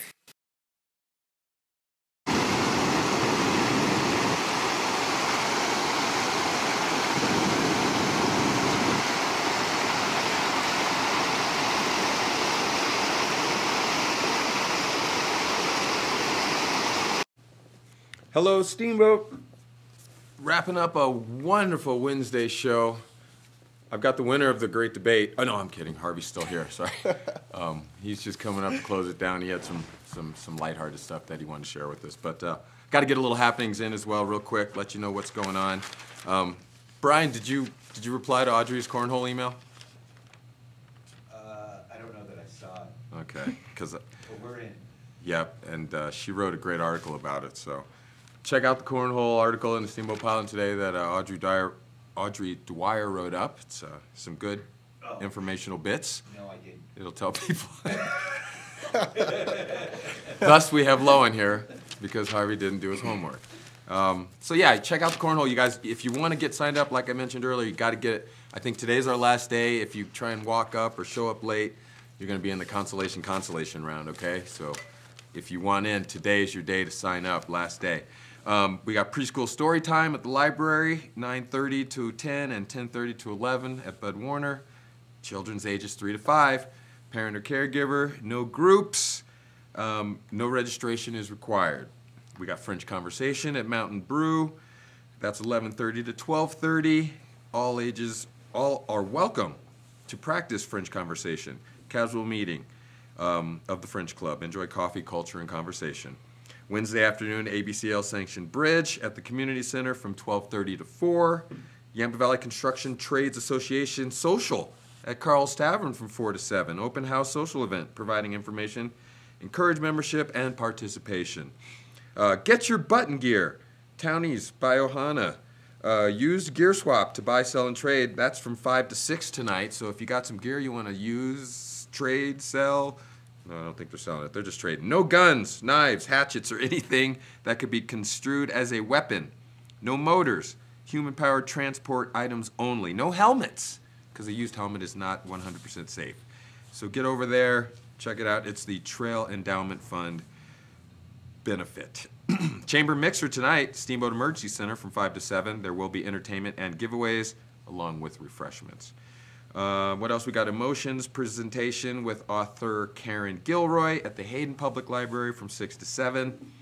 Hello, Steamboat. Wrapping up a wonderful Wednesday show. I've got the winner of the great debate. Oh, no, I'm kidding. Harvey's still here. Sorry. He's just coming up to close it down. He had some lighthearted stuff that he wanted to share with us. But got to get a little happenings in as well real quick, let you know what's going on. Brian, did you reply to Audrey's cornhole email? I don't know that I saw it. Okay. But we're in. Yep, and she wrote a great article about it. So check out the cornhole article in the Steamboat Pilot today that Audrey Dwyer wrote up. It's some good informational bits. No, I didn't. It'll tell people. Thus, we have Lowen here because Harvey didn't do his homework. So yeah, check out the cornhole, you guys. If you want to get signed up, like I mentioned earlier, you got to get it. I think today's our last day. If you try and walk up or show up late, you're going to be in the consolation round, okay? So if you want in, today's your day to sign up, last day. We got preschool story time at the library, 9:30 to 10 and 10:30 to 11 at Bud Warner. Children's ages 3 to 5. Parent or caregiver, no groups, no registration is required. We got French conversation at Mountain Brew. That's 11:30 to 12:30. All ages, all are welcome to practice French conversation. Casual meeting of the French Club. Enjoy coffee, culture, and conversation. Wednesday afternoon, ABCL sanctioned bridge at the Community Center from 12:30 to 4. Yampa Valley Construction Trades Association social at Carl's Tavern from 4 to 7. Open house social event providing information, encourage membership and participation. Get your button gear. Townies by Ohana. Used gear swap to buy, sell, and trade. That's from 5 to 6 tonight. So if you got some gear you want to use, trade, sell. No, I don't think they're selling it. They're just trading. No guns, knives, hatchets, or anything that could be construed as a weapon. No motors. Human-powered transport items only. No helmets, because a used helmet is not 100% safe. So get over there. Check it out. It's the Trail Endowment Fund benefit. Chamber Mixer tonight, Steamboat Emergency Center from 5 to 7. There will be entertainment and giveaways along with refreshments. What else? We got Emotions presentation with author Karen Gilroy at the Hayden Public Library from 6 to 7.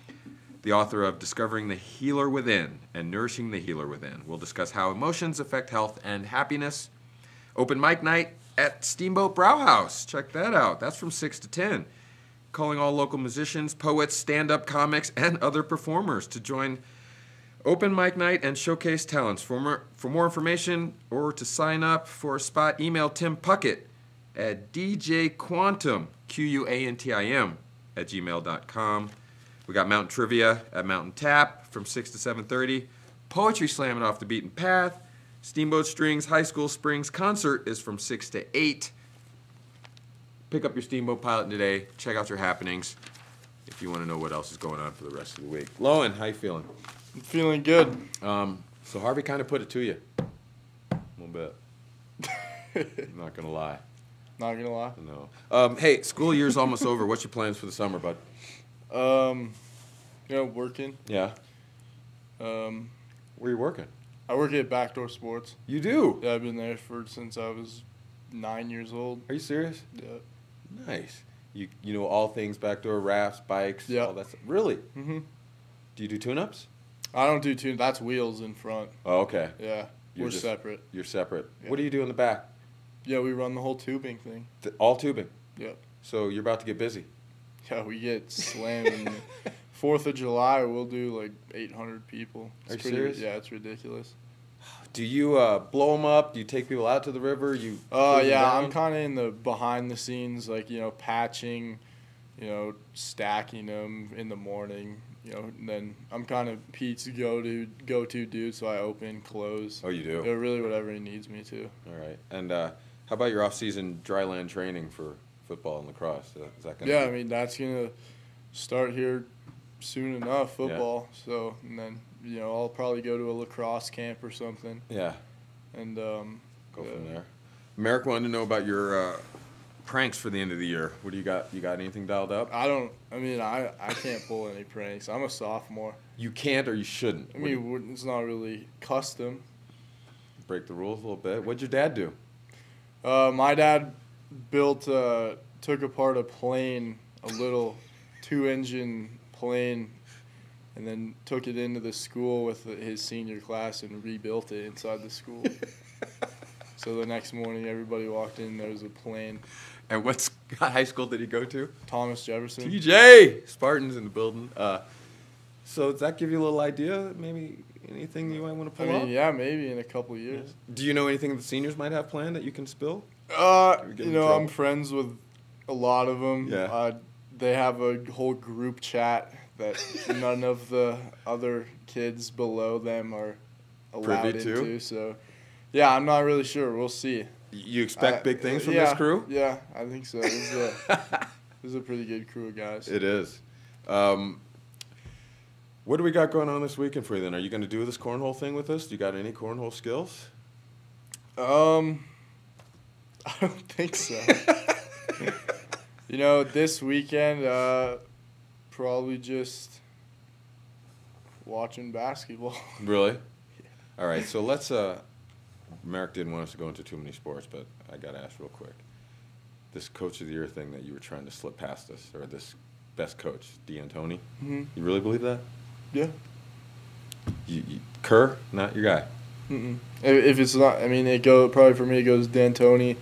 The author of Discovering the Healer Within and Nourishing the Healer Within. We'll discuss how emotions affect health and happiness. Open mic night at Steamboat Brauhaus. Check that out. That's from 6 to 10. Calling all local musicians, poets, stand-up comics, and other performers to join open mic night and showcase talents. For more information or to sign up for a spot, email Tim Puckett at djquantum, Quantim, at gmail.com. We got Mountain Trivia at Mountain Tap from 6 to 7:30. Poetry Slamming Off the Beaten Path. Steamboat Strings High School Springs concert is from 6 to 8. Pick up your Steamboat Pilot today. Check out your happenings if you want to know what else is going on for the rest of the week. Lowen, how you feeling? I'm feeling good. So Harvey kind of put it to you. A little bit. I'm not going to lie. Not gonna lie. No. Hey, school year's almost over. What's your plans for the summer, bud? Working. Yeah. Where are you working? I work at Backdoor Sports. You do? Yeah, I've been there since I was 9 years old. Are you serious? Yeah. Nice. You know all things backdoor, rafts, bikes, Yeah. all that stuff. Really? Mm-hmm. Do you do tune-ups? I don't do tune. That's wheels in front. Oh, okay. Yeah. We're separate. You're separate. Yeah. What do you do in the back? Yeah, we run the whole tubing thing. All tubing? Yep. So you're about to get busy. Yeah, we get slammed. 4th of July, we'll do like 800 people. Are you serious? Yeah, it's ridiculous. Do you blow them up? Do you take people out to the river? You? Yeah, I'm kind of in the behind the scenes, like, patching, stacking them in the morning, and then I'm kind of Pete's go-to dude, so I open, close. Oh, you do? Really whatever he needs me to. All right. And how about your off-season dry land training for football and lacrosse? Is that gonna Yeah, I mean, that's going to start here soon enough, football. Yeah. So, and then, I'll probably go to a lacrosse camp or something. Yeah. And go from there. Merrick wanted to know about your pranks for the end of the year. What do you got? You got anything dialed up? I can't pull any pranks. I'm a sophomore. You can't or you shouldn't? I mean, it's not really custom. Break the rules a little bit. What'd your dad do? My dad took apart a plane, a little 2-engine plane, and then took it into the school with his senior class and rebuilt it inside the school. So the next morning, everybody walked in, there was a plane. And what high school did he go to? Thomas Jefferson. TJ! Spartans in the building. So does that give you a little idea, maybe anything you might want to pull up? Yeah, maybe in a couple of years. Do you know anything the seniors might have planned that you can spill? I'm friends with a lot of them. Yeah. They have a whole group chat that none of the other kids below them are allowed Privy to? into. So, yeah, I'm not really sure. We'll see. You expect big things from this crew? Yeah, I think so. This is a pretty good crew of guys. It is. What do we got going on this weekend for you then? Are you going to do this cornhole thing with us? Do you got any cornhole skills? I don't think so. This weekend, probably just watching basketball. Really? Yeah. All right, so let's Merrick didn't want us to go into too many sports, but I got to ask real quick. This Coach of the Year thing that you were trying to slip past us, or this best coach, D'Antoni, Mm-hmm. You really believe that? Yeah. Kerr, not your guy? Mm-mm. If it's not, probably for me it goes D'Antoni,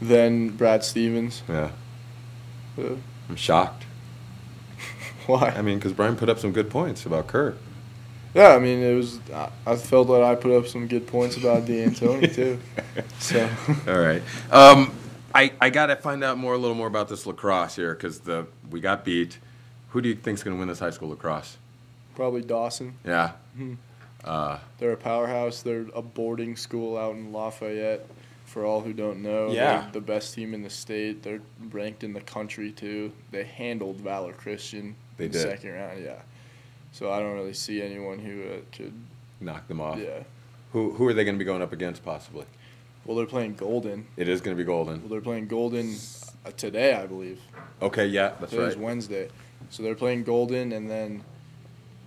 then Brad Stevens. Yeah. I'm shocked. Why? Because Brian put up some good points about Kerr. Yeah, it was. I felt that I put up some good points about D'Antoni too. So. All right. I got to find out a little more about this lacrosse here because we got beat. Who do you think's going to win this high school lacrosse? Probably Dawson. Yeah. Mm-hmm. They're a powerhouse. They're a boarding school out in Lafayette. For all who don't know, yeah. They're the best team in the state. They're ranked in the country too. They handled Valor Christian in the second round. Yeah. So I don't really see anyone who could knock them off. Yeah. Who are they going to be going up against possibly? Well, they're playing Golden. It is going to be Golden. Well, they're playing Golden today, I believe. Okay, yeah, that's right. Today's Wednesday. So they're playing Golden, and then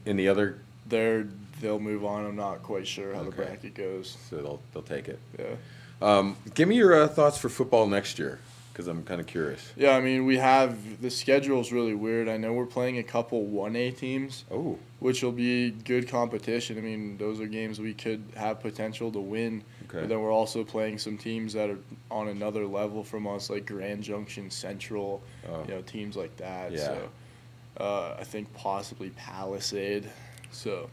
in the other, they'll move on. I'm not quite sure how the bracket goes. So they'll take it. Yeah. Give me your thoughts for football next year, because I'm kind of curious. Yeah, we have the schedule's really weird. I know we're playing a couple 1A teams. Oh. Which will be good competition. Those are games we could have potential to win. Okay. But then we're also playing some teams that are on another level from us, like Grand Junction Central, teams like that. Yeah. So I think possibly Palisade. So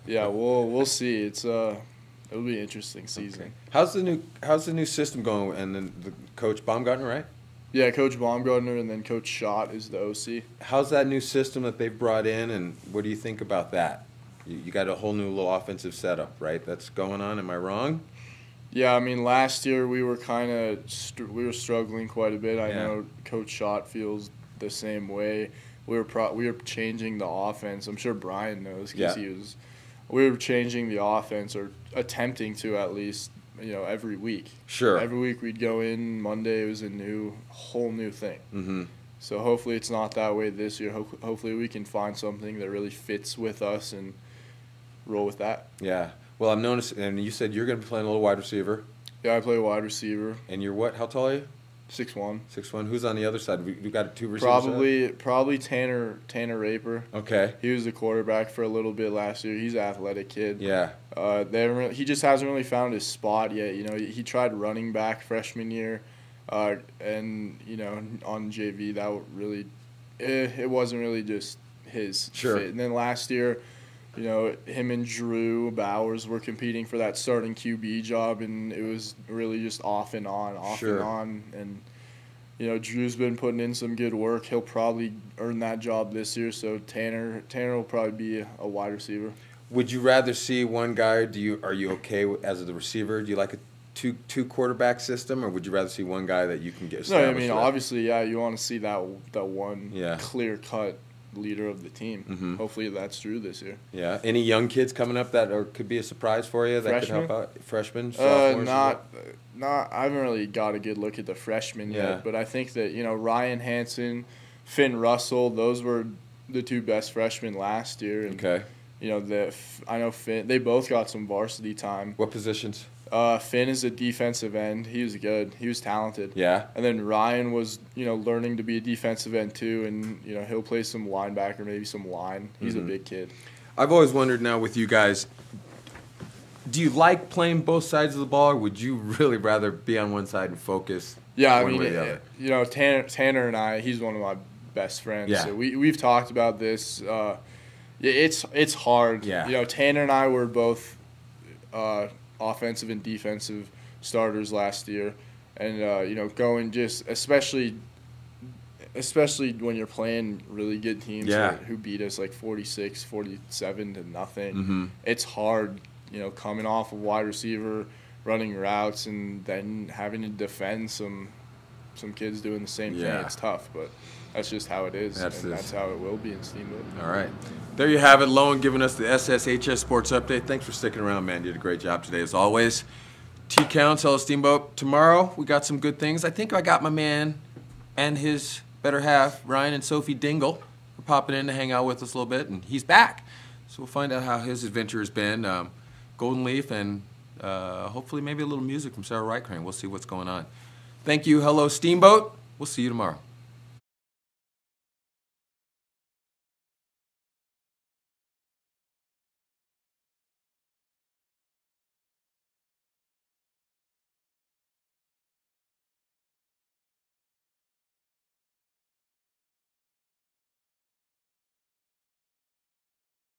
yeah, we'll see. It'll be an interesting season. Okay. How's the new system going? And then the coach Baumgartner, right? Yeah, Coach Baumgartner, and then Coach Schott is the OC. How's that new system that they've brought in, and what do you think about that? You got a whole new little offensive setup, right? That's going on. Am I wrong? Yeah, last year we were we were struggling quite a bit. I know Coach Schott feels the same way. We were changing the offense. I'm sure Brian knows because we were changing the offense, or attempting to at least, every week. Sure. Every week we'd go in. Monday it was a whole new thing. Mm-hmm. So hopefully it's not that way this year. Hopefully we can find something that really fits with us and roll with that. Yeah. Well, I'm noticing, and you said you're going to be playing a little wide receiver. Yeah, I play wide receiver. And you're what? How tall are you? 6'1". 6'1". Who's on the other side? We got two receivers. Probably Tanner Raper. Okay. He was the quarterback for a little bit last year. He's an athletic kid. Yeah. He just hasn't really found his spot yet. He tried running back freshman year, and on JV that really, it wasn't really just his fit. And then last year, him and Drew Bowers were competing for that starting QB job, and it was really just off and on. And, Drew's been putting in some good work. He'll probably earn that job this year, so Tanner will probably be a wide receiver. Would you rather see one guy, or are you okay as the receiver? Do you like a two quarterback system, or would you rather see one guy that you can get established? No, obviously, yeah, you want to see that one clear-cut leader of the team. Mm-hmm. Hopefully that's Drew this year. Yeah. Any young kids coming up that could be a surprise for you that could help out? Freshmen? Not. I haven't really got a good look at the freshmen yet, but I think that Ryan Hansen, Finn Russell, those were the two best freshmen last year. And, okay. I know Finn. They both got some varsity time. What positions? Finn is a defensive end. He was good. He was talented. Yeah. And then Ryan was, learning to be a defensive end too, and he'll play some linebacker, maybe some line. He's a big kid. I've always wondered now with you guys, do you like playing both sides of the ball, or would you really rather be on one side and focus? Yeah, one way or the other? Tanner and I, he's one of my best friends. Yeah. So we've talked about this. It's hard. Yeah. Tanner and I were both offensive and defensive starters last year, and going just especially when you're playing really good teams who beat us like 46-47 to nothing. Mm-hmm. It's hard, coming off a wide receiver, running routes, and then having to defend some kids doing the same thing. It's tough, but that's just how it is, that's how it will be in Steamboat. All right. There you have it. Lowen giving us the SSHS Sports Update. Thanks for sticking around, man. You did a great job today, as always. T-Counts, hello, Steamboat. Tomorrow, we got some good things. I think I got my man and his better half, Ryan and Sophie Dingle, for popping in to hang out with us a little bit, and he's back. So we'll find out how his adventure has been. Golden Leaf and hopefully maybe a little music from Sarah Rycrane. We'll see what's going on. Thank you. Hello, Steamboat. We'll see you tomorrow.